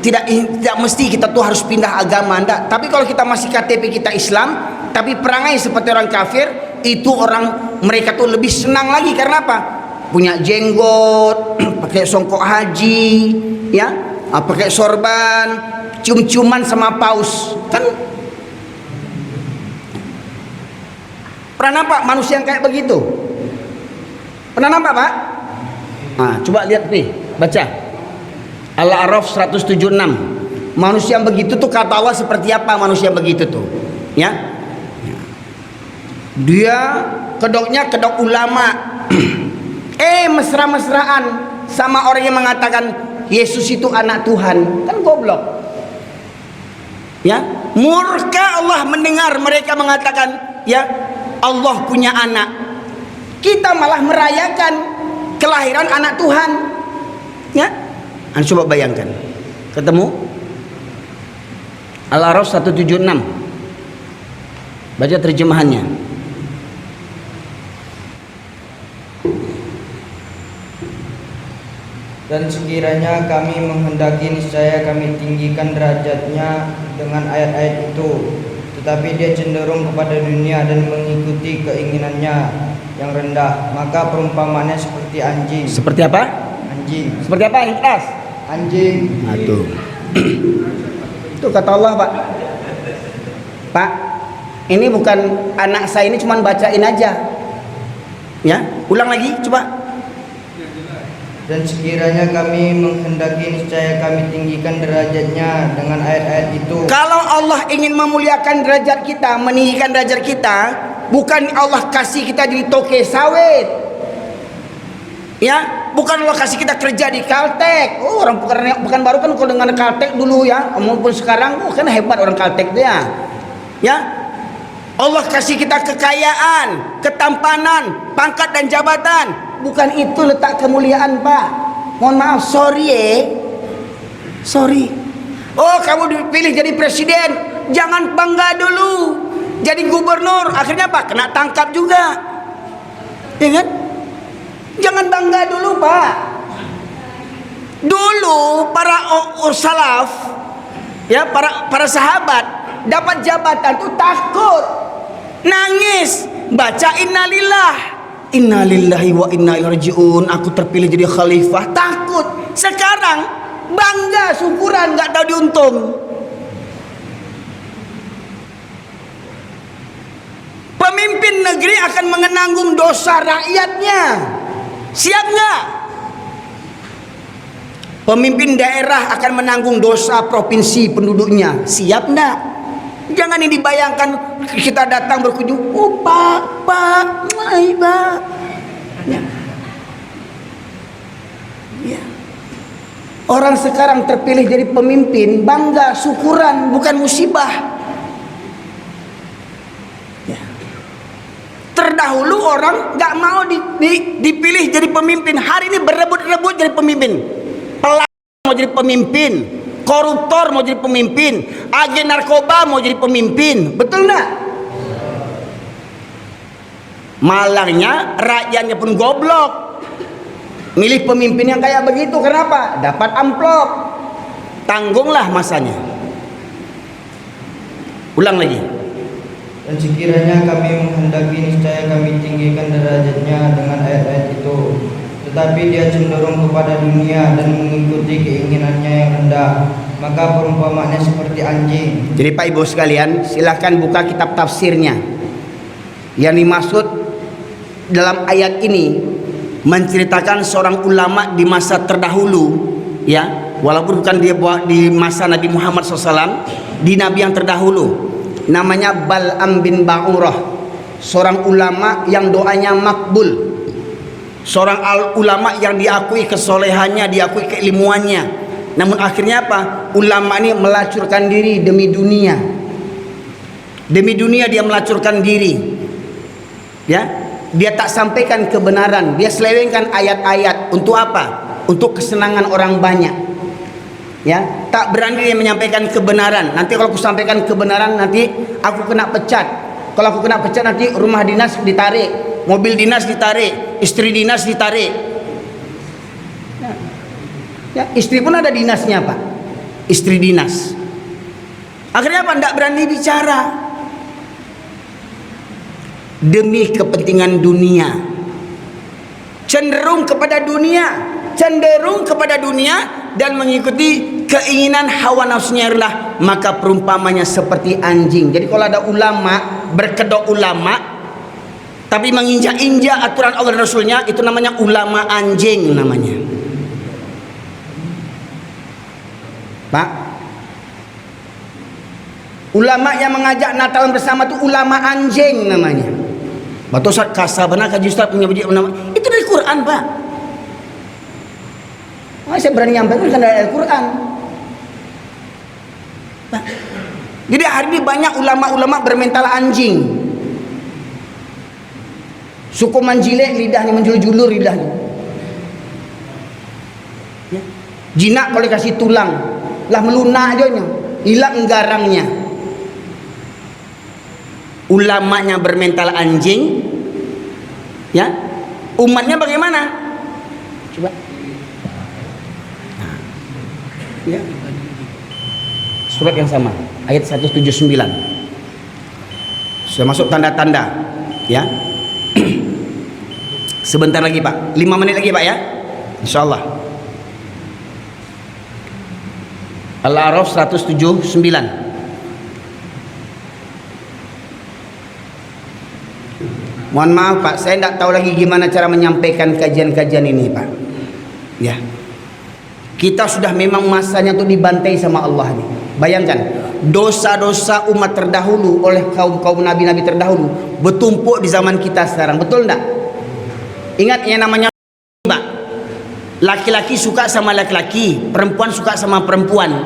Speaker 1: tidak mesti kita tuh harus pindah agama, enggak. Tapi kalau kita masih KTP kita Islam, tapi perangai seperti orang kafir, itu mereka tuh lebih senang lagi. Karena apa? Punya jenggot, pakai songkok haji, ya, pakai sorban, cium-ciuman sama paus. Kan pernah nampak manusia yang kayak begitu? Pernah nampak Pak? Nah, coba lihat nih, baca Al-A'raf 176. Manusia yang begitu tuh kata Allah seperti apa manusia yang begitu tuh? Ya. Dia kedoknya kedok ulama. Mesra-mesraan sama orang yang mengatakan Yesus itu anak Tuhan. Kan goblok. Ya, murka Allah mendengar mereka mengatakan, ya, Allah punya anak. Kita malah merayakan kelahiran anak Tuhan. Ya. Anda coba bayangkan, ketemu Al-A'raf 176, baca terjemahannya.
Speaker 2: Dan sekiranya kami menghendaki, niscaya kami tinggikan derajatnya dengan ayat-ayat itu, tetapi dia cenderung kepada dunia dan mengikuti keinginannya yang rendah, maka perumpamaannya seperti anjing.
Speaker 1: Seperti apa?
Speaker 2: Anjing.
Speaker 1: Seperti apa? Ikhlas.
Speaker 2: Anjing.
Speaker 1: Aduh. Itu kata Allah Pak. Pak, ini bukan anak saya, ini cuma bacain aja. Ya, ulang lagi coba.
Speaker 2: Dan sekiranya kami menghendaki, niscaya kami tinggikan derajatnya dengan ayat-ayat itu. Kalau
Speaker 1: Allah ingin memuliakan derajat kita, meninggikan derajat kita, bukan Allah kasih kita jadi toke sawit. Ya, bukan Allah kasih kita kerja di Caltech. Orang bukan baru kan kalau dengan Caltech dulu ya, maupun sekarang, kan hebat orang Caltech dia. Ya, Allah kasih kita kekayaan, ketampanan, pangkat dan jabatan. Bukan itu letak kemuliaan Pak. Mohon maaf, sorry. Oh, kamu dipilih jadi presiden, jangan bangga dulu. Jadi gubernur, akhirnya apa? Kena tangkap juga. Ya kan? Jangan bangga dulu Pak. Dulu para salaf, ya, para sahabat, dapat jabatan tuh takut, nangis, baca innalillahi wa inna ilaihi rajiun, aku terpilih jadi khalifah, takut. Sekarang bangga, syukuran, nggak tahu diuntung. Pemimpin negeri akan menanggung dosa rakyatnya, siap nggak? Pemimpin daerah akan menanggung dosa provinsi penduduknya, siap nggak? Jangan ini dibayangkan kita datang berkunjung, oh pak, ya. Ya. Orang sekarang terpilih jadi pemimpin, bangga, syukuran, bukan musibah. Ya. Terdahulu orang nggak mau dipilih jadi pemimpin, hari ini berebut-rebut jadi pemimpin. Pelakor mau jadi pemimpin, koruptor mau jadi pemimpin, agen narkoba mau jadi pemimpin, betul nggak? Malangnya rakyatnya pun goblok, milih pemimpin yang kayak begitu. Kenapa? Dapat amplop, tanggunglah masanya. Ulang lagi.
Speaker 2: Dan sekiranya kami menghendaki, niscaya kami tinggikan derajatnya dengan ayat-ayat itu. Tetapi dia cenderung kepada dunia dan mengikuti keinginannya yang rendah, maka perumpamaannya seperti anjing.
Speaker 1: Jadi Pak Ibu sekalian, silahkan buka kitab tafsirnya. Yang dimaksud dalam ayat ini menceritakan seorang ulama di masa terdahulu, ya, walaupun bukan dia di masa Nabi Muhammad SAW, di Nabi yang terdahulu. Namanya Bal'am bin Ba'urah, seorang ulama yang doanya makbul, seorang ulama yang diakui kesolehannya, diakui keilmuannya. Namun akhirnya apa? Ulama ini melacurkan diri demi dunia. Demi dunia dia melacurkan diri. Ya, dia tak sampaikan kebenaran, dia selewengkan ayat-ayat. Untuk apa? Untuk kesenangan orang banyak. Ya, tak berani dia menyampaikan kebenaran. Nanti kalau aku sampaikan kebenaran, nanti aku kena pecat. Kalau aku kena pecat, nanti rumah dinas ditarik, mobil dinas ditarik, istri dinas ditarik. Ya, istri pun ada dinasnya Pak, istri dinas. Akhirnya apa? Tidak berani bicara demi kepentingan dunia, cenderung kepada dunia, dan mengikuti keinginan hawa nafsunya adalah, maka perumpamanya seperti anjing. Jadi kalau ada ulama berkedok ulama tapi menginjak-injak aturan Allah dan Rasulnya, itu namanya ulama anjing namanya. Pak, ulama yang mengajak Natalan bersama itu ulama anjing namanya. Batu Ustaz kasabana kaji Ustaz punya nama. Itu dari Quran Pak. Saya berani nyampaikan kan dari Al-Quran. Nah, jadi hari ini banyak ulama-ulama bermental anjing. Suku menjilek lidahnya, menjulur-julur lidahnya. Ya. Jinak kalau kasih tulang, lah melunak aja, hilang garangnya. Ulamanya bermental anjing, ya. Umatnya bagaimana? Coba. Ya. Surat yang sama, ayat 179. Sudah masuk tanda-tanda, ya. Sebentar lagi Pak, 5 menit lagi Pak ya, insyaallah. Al-A'raf 179. Mohon maaf Pak, saya tidak tahu lagi gimana cara menyampaikan kajian-kajian ini Pak. Ya. Kita sudah memang masanya tuh dibantai sama Allah nih. Bayangkan, dosa-dosa umat terdahulu oleh kaum-kaum nabi-nabi terdahulu bertumpuk di zaman kita sekarang, betul enggak? Ingat yang namanya Pak. Laki-laki suka sama laki-laki, perempuan suka sama perempuan.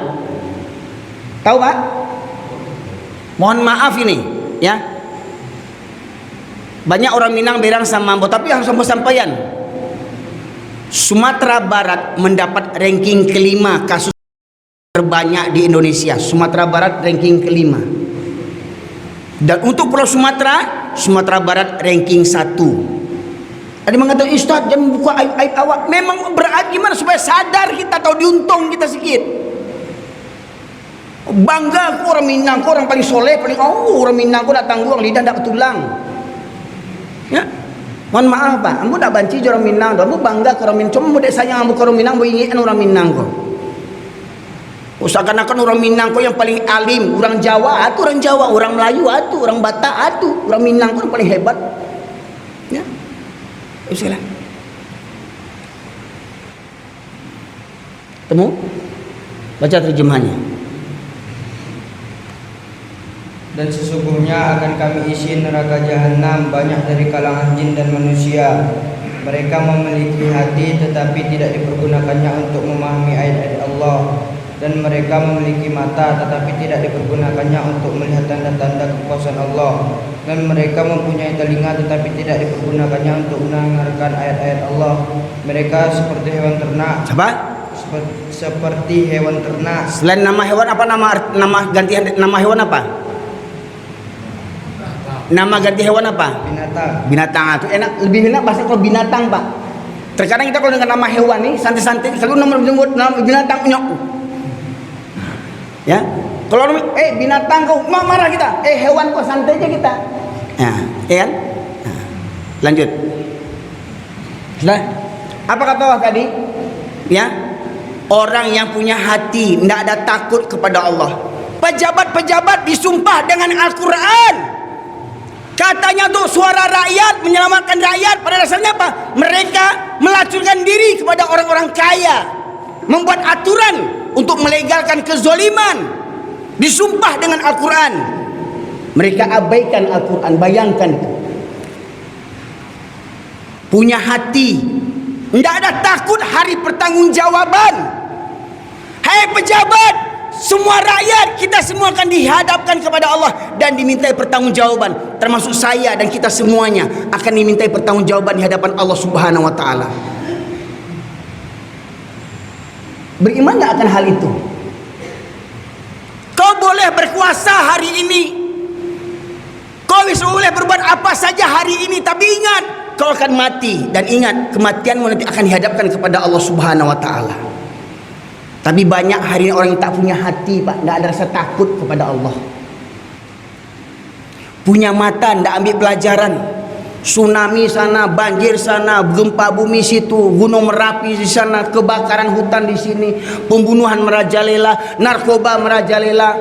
Speaker 1: Tahu Pak? Mohon maaf ini, ya. Banyak orang Minang berang sama Ambo, tapi harus sampai-sampaian. Sumatera Barat mendapat ranking kelima kasus terbanyak di Indonesia. Sumatera Barat ranking kelima. Dan untuk Pulau Sumatera, Sumatera Barat ranking 1. Ada mengatakan, Ustaz jangan buka aib-aib awak. Memang beraib gimana supaya sadar kita, tahu diuntung kita sedikit. Bangga aku orang Minang, aku orang paling soleh, paling orang Minang aku datang gua lidah tak betulang. Ya. Mohon maaf Pak, ambo tak banci orang Minang, ambo bangga ke orang Minang. Cuma mudah sayang ambo ke orang Minang, ambo ingin orang Minang kok. Usahakan orang Minang kok yang paling alim, orang Jawa, atu orang Jawa, orang Melayu, atu orang Batak, atu orang Minang kok yang paling hebat. Ya. Bismillah. Temu? Baca terjemahannya.
Speaker 2: Dan sesungguhnya akan kami isi neraka jahanam banyak dari kalangan jin dan manusia. Mereka memiliki hati tetapi tidak dipergunakannya untuk memahami ayat-ayat Allah, dan mereka memiliki mata tetapi tidak dipergunakannya untuk melihat tanda-tanda kekuasaan Allah, dan mereka mempunyai telinga tetapi tidak dipergunakannya untuk mendengarkan ayat-ayat Allah. Mereka seperti hewan ternak. Seperti hewan ternak.
Speaker 1: Selain nama hewan apa nama ganti nama hewan apa? Nama ganti hewan apa?
Speaker 2: Binatang.
Speaker 1: Binatang itu enak, lebih enak bahasa kalau binatang Pak. Terkadang kita kalau dengan nama hewan nih santai-santai, kalau nama binatang nyok. Ya, kalau binatang kau marah kita, hewan kok santai aja kita. Nah, ya kan? Nah, lanjut. Sudah. Apa kata Allah tadi? Ya, orang yang punya hati tidak ada takut kepada Allah. Pejabat-pejabat disumpah dengan Al-Quran. Katanya tuh suara rakyat, menyelamatkan rakyat. Pada dasarnya apa? Mereka melacurkan diri kepada orang-orang kaya, membuat aturan untuk melegalkan kezoliman. Disumpah dengan Al-Quran. Mereka abaikan Al-Quran. Bayangkan itu. Punya hati, tidak ada takut hari pertanggungjawaban. Hai pejabat, semua rakyat, kita semua akan dihadapkan kepada Allah dan dimintai pertanggungjawaban. Termasuk saya dan kita semuanya akan dimintai pertanggungjawaban di hadapan Allah Subhanahu wa taala. Beriman tak akan hal itu? Kau boleh berkuasa hari ini, kau boleh berbuat apa saja hari ini, tapi ingat kau akan mati, dan ingat kematianmu nanti akan dihadapkan kepada Allah Subhanahu wa taala. Tapi banyak hari ini orang yang tak punya hati Pak, tak ada rasa takut kepada Allah. Punya mata, tak ambil pelajaran. Tsunami sana, banjir sana, gempa bumi situ, gunung Merapi di sana, kebakaran hutan di sini, pembunuhan merajalela, narkoba merajalela,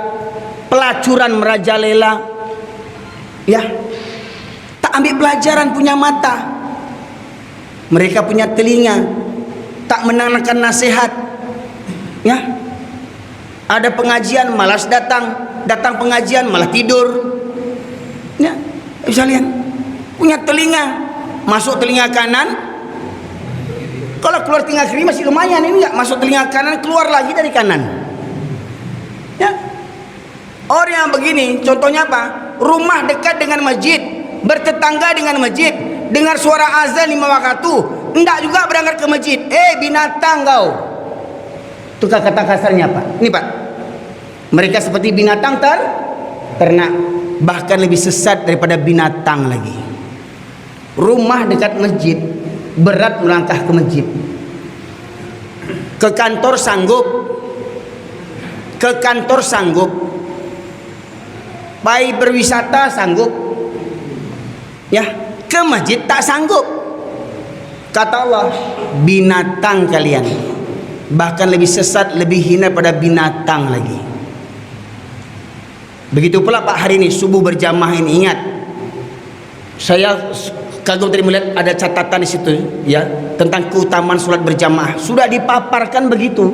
Speaker 1: pelacuran merajalela. Ya, tak ambil pelajaran, punya mata. Mereka punya telinga, tak mendengarkan nasihat. Ya, ada pengajian malas datang, datang pengajian malah tidur. Ya, bisa lihat. Punya telinga, masuk telinga kanan, kalau keluar telinga kiri masih lumayan, ini enggak masuk telinga kanan, keluar lagi dari kanan. Ya, orang yang begini, contohnya apa? Rumah dekat dengan masjid, bertetangga dengan masjid, dengar suara azan 5 waktu, enggak juga berangkat ke masjid. Binatang kau. Itu kata kasarnya Pak. Ini Pak, mereka seperti binatang ternak, bahkan lebih sesat daripada binatang lagi. Rumah dekat masjid, berat melangkah ke masjid. Ke kantor sanggup, ke kantor sanggup, baik berwisata sanggup. Ya, ke masjid tak sanggup. Kata Allah, binatang kalian, bahkan lebih sesat, lebih hina pada binatang lagi. Begitu pula Pak, hari ini subuh berjamaah ini, ingat, saya kagum tadi melihat ada catatan di situ ya tentang keutamaan sholat berjamaah. Sudah dipaparkan begitu.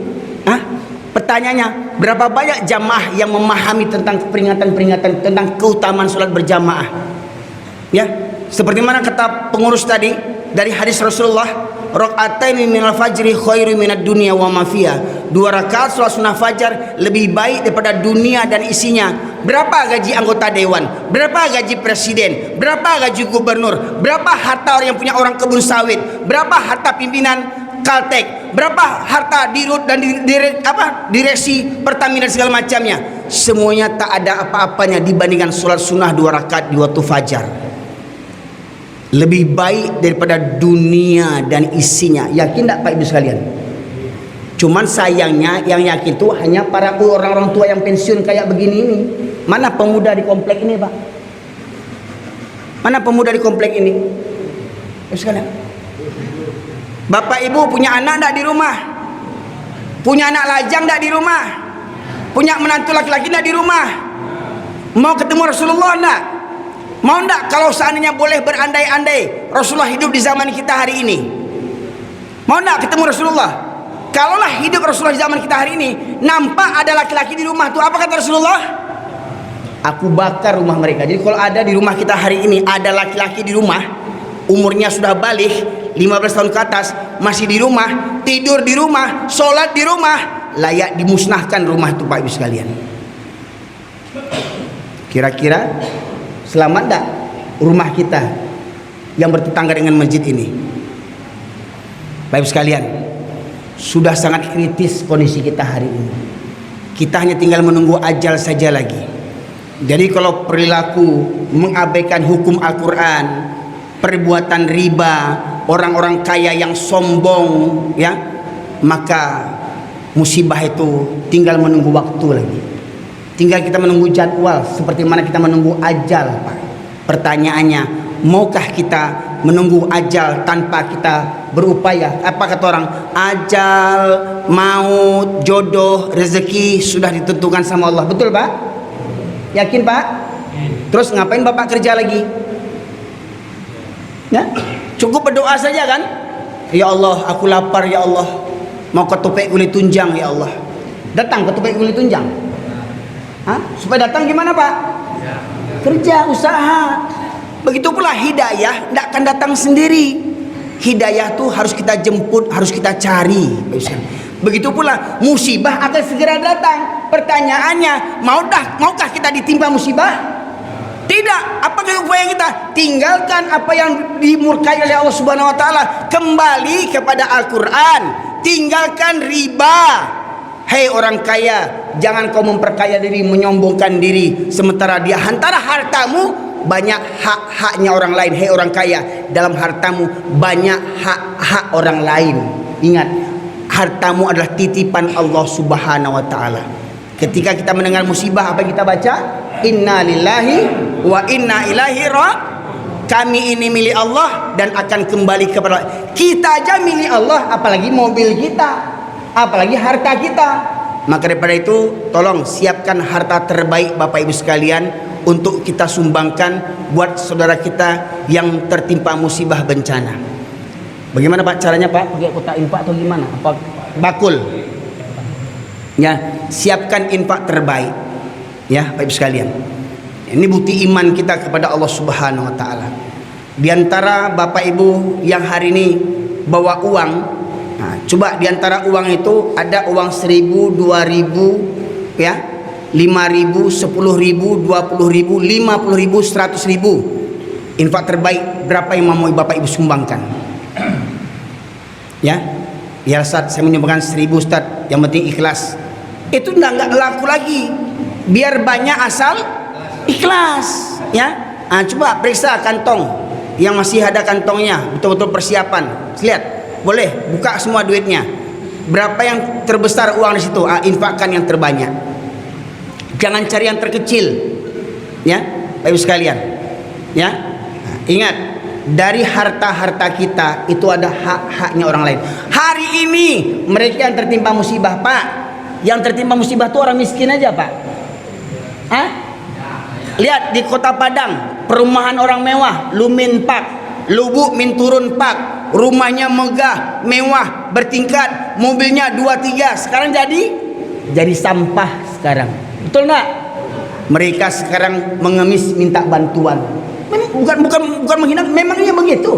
Speaker 1: Pertanyaannya, berapa banyak jamaah yang memahami tentang peringatan-peringatan tentang keutamaan sholat berjamaah? Ya, seperti mana kata pengurus tadi dari hadis Rasulullah, rakaataini minal fajri khairu minad dunya wa ma fiha. 2 rakaat salat sunnah fajar lebih baik daripada dunia dan isinya. Berapa gaji anggota dewan? Berapa gaji presiden? Berapa gaji gubernur? Berapa harta orang yang punya orang kebun sawit? Berapa harta pimpinan Kaltek? Berapa harta dirut dan direksi Pertamina dan segala macamnya? Semuanya tak ada apa-apanya dibandingkan salat sunnah 2 rakaat di waktu fajar. Lebih baik daripada dunia dan isinya. Yakin tak Pak Ibu sekalian? Cuman sayangnya yang yakin itu hanya para orang-orang tua yang pensiun kayak begini ini. Mana pemuda di komplek ini, Pak? Mana pemuda di komplek ini? Sekalian. Bapak ibu punya anak enggak di rumah? Punya anak lajang enggak di rumah? Punya menantu laki-laki enggak di rumah? Mau ketemu Rasulullah enggak? Mau enggak kalau seandainya boleh berandai-andai Rasulullah hidup di zaman kita hari ini? Mau enggak ketemu Rasulullah? Kalaulah hidup Rasulullah di zaman kita hari ini, nampak ada laki-laki di rumah tuh, apa kata Rasulullah? Aku bakar rumah mereka. Jadi kalau ada di rumah kita hari ini ada laki-laki di rumah, umurnya sudah balik 15 tahun ke atas, masih di rumah, tidur di rumah, sholat di rumah, layak dimusnahkan rumah itu, Pak Ibu sekalian. Kira-kira selamat tak rumah kita yang bertetangga dengan masjid ini? Pak Ibu sekalian, sudah sangat kritis kondisi kita hari ini. Kita hanya tinggal menunggu ajal saja lagi. Jadi kalau perilaku mengabaikan hukum Al-Quran, perbuatan riba, orang-orang kaya yang sombong, ya, maka musibah itu tinggal menunggu waktu lagi. Tinggal kita menunggu jadwal, seperti mana kita menunggu ajal, Pak. Pertanyaannya, maukah kita menunggu ajal tanpa kita berupaya? Apa kata orang? Ajal, maut, jodoh, rezeki sudah ditentukan sama Allah. Betul, Pak? Yakin, Pak? Terus ngapain Bapak kerja lagi? Ya? Cukup berdoa saja kan? Ya Allah, aku lapar ya Allah. Mau ketupek kulit tunjang ya Allah. Datang ketupek kulit tunjang. Hah? Supaya datang gimana, Pak? Kerja, usaha. Begitu pula hidayah tidak akan datang sendiri. Hidayah tuh harus kita jemput, harus kita cari. Begitu pula musibah akan segera datang. Pertanyaannya, maukah kita ditimpa musibah? Tidak. Apa upaya kita? Tinggalkan apa yang dimurkai oleh Allah Subhanahu wa taala, kembali kepada Al-Qur'an, tinggalkan riba. Hei orang kaya, jangan kau memperkaya diri, menyombongkan diri, sementara di antara hartamu banyak hak-haknya orang lain. Hei orang kaya, dalam hartamu banyak hak-hak orang lain. Ingat, hartamu adalah titipan Allah Subhanahu wa taala. Ketika kita mendengar musibah, apa kita baca? Inna lillahi wa inna ilaihi raji'un. Kami ini milik Allah dan akan kembali kepada Allah. Kita aja milik Allah, apalagi mobil kita, apalagi harta kita. Maka daripada itu, tolong siapkan harta terbaik Bapak Ibu sekalian untuk kita sumbangkan buat saudara kita yang tertimpa musibah bencana. Bagaimana Pak caranya, Pak? Pakai kotak infak atau gimana? Apa bakul? Ya, siapkan infak terbaik. Ya, Bapak Ibu sekalian. Ini bukti iman kita kepada Allah Subhanahu wa taala. Di antara Bapak Ibu yang hari ini bawa uang, nah, coba di antara uang itu ada uang 1.000, 2.000, ya, 5.000, 10.000, 20.000, 50.000, 100.000. Infak terbaik berapa yang mau Bapak Ibu sumbangkan? Ya, ya Ustaz, saya menyumbangkan 1.000 Ustaz, yang penting ikhlas. Itu enggak laku lagi. Biar banyak asal ikhlas, ya. Nah, coba periksa kantong yang masih ada kantongnya, betul-betul persiapan. Lihat, boleh buka semua duitnya. Berapa yang terbesar uang di situ? Infakkan yang terbanyak. Jangan cari yang terkecil, ya, Bapak Ibu sekalian. Ya, nah, ingat, dari harta-harta kita itu ada hak-haknya orang lain. Hari ini mereka yang tertimpa musibah, Pak, yang tertimpa musibah itu orang miskin aja, Pak. Hah? Lihat di Kota Padang, perumahan orang mewah, Lumin Park, Lubuk Minturun Park, rumahnya megah, mewah, bertingkat, mobilnya 2-3, sekarang jadi sampah sekarang. Betul nggak? Mereka sekarang mengemis minta bantuan. Bukan menghina, memangnya begitu.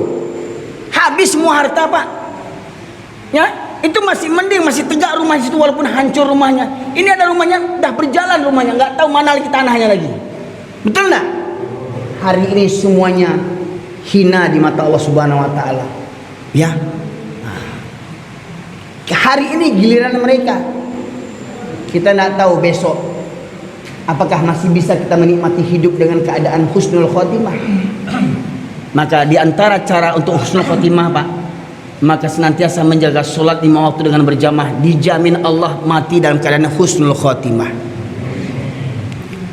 Speaker 1: Habis semua harta, Pak. Ya, itu masih mending, masih tegak rumah situ walaupun hancur rumahnya. Ini ada rumahnya, dah berjalan rumahnya, nggak tahu mana lagi tanahnya lagi. Betul nggak? Hari ini semuanya hina di mata Allah Subhanahu wa taala. Ya. Hari ini giliran mereka. Kita nggak tahu besok apakah masih bisa kita menikmati hidup dengan keadaan husnul khotimah. Maka di antara cara untuk husnul khotimah, Pak, maka senantiasa menjaga solat 5 waktu dengan berjamaah, dijamin Allah mati dalam keadaan husnul khotimah.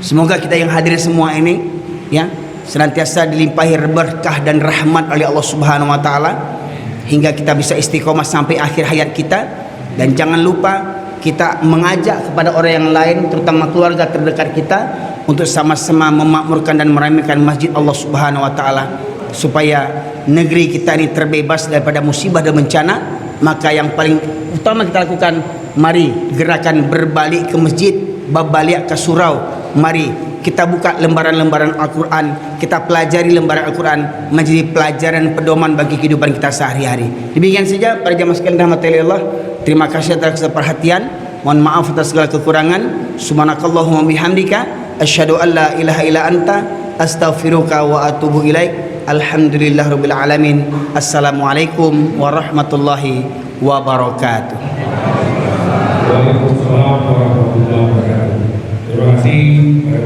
Speaker 1: Semoga kita yang hadir semua ini ya senantiasa dilimpahi berkah dan rahmat oleh Allah Subhanahu wa taala hingga kita bisa istiqomah sampai akhir hayat kita. Dan jangan lupa kita mengajak kepada orang yang lain, terutama keluarga terdekat kita, untuk sama-sama memakmurkan dan meramaikan masjid Allah Subhanahu wa taala supaya negeri kita ini terbebas daripada musibah dan bencana. Maka yang paling utama kita lakukan, mari gerakan berbalik ke masjid, babalik ke surau. Mari kita buka lembaran-lembaran Al-Quran, kita pelajari lembaran Al-Quran menjadi pelajaran pedoman bagi kehidupan kita sehari-hari. Demikian saja para jamaah sekalian rahmatullahi Allah. Terima kasih atas perhatian. Mohon maaf atas segala kekurangan. Subhanakallahumma bihamdika asyhadu an la ilaha illa anta astaghfiruka wa atubu ilaik. Alhamdulillahirabbil alamin. Assalamualaikum warahmatullahi wabarakatuh.
Speaker 3: Waalaikumsalam warahmatullahi wabarakatuh. Terima kasih.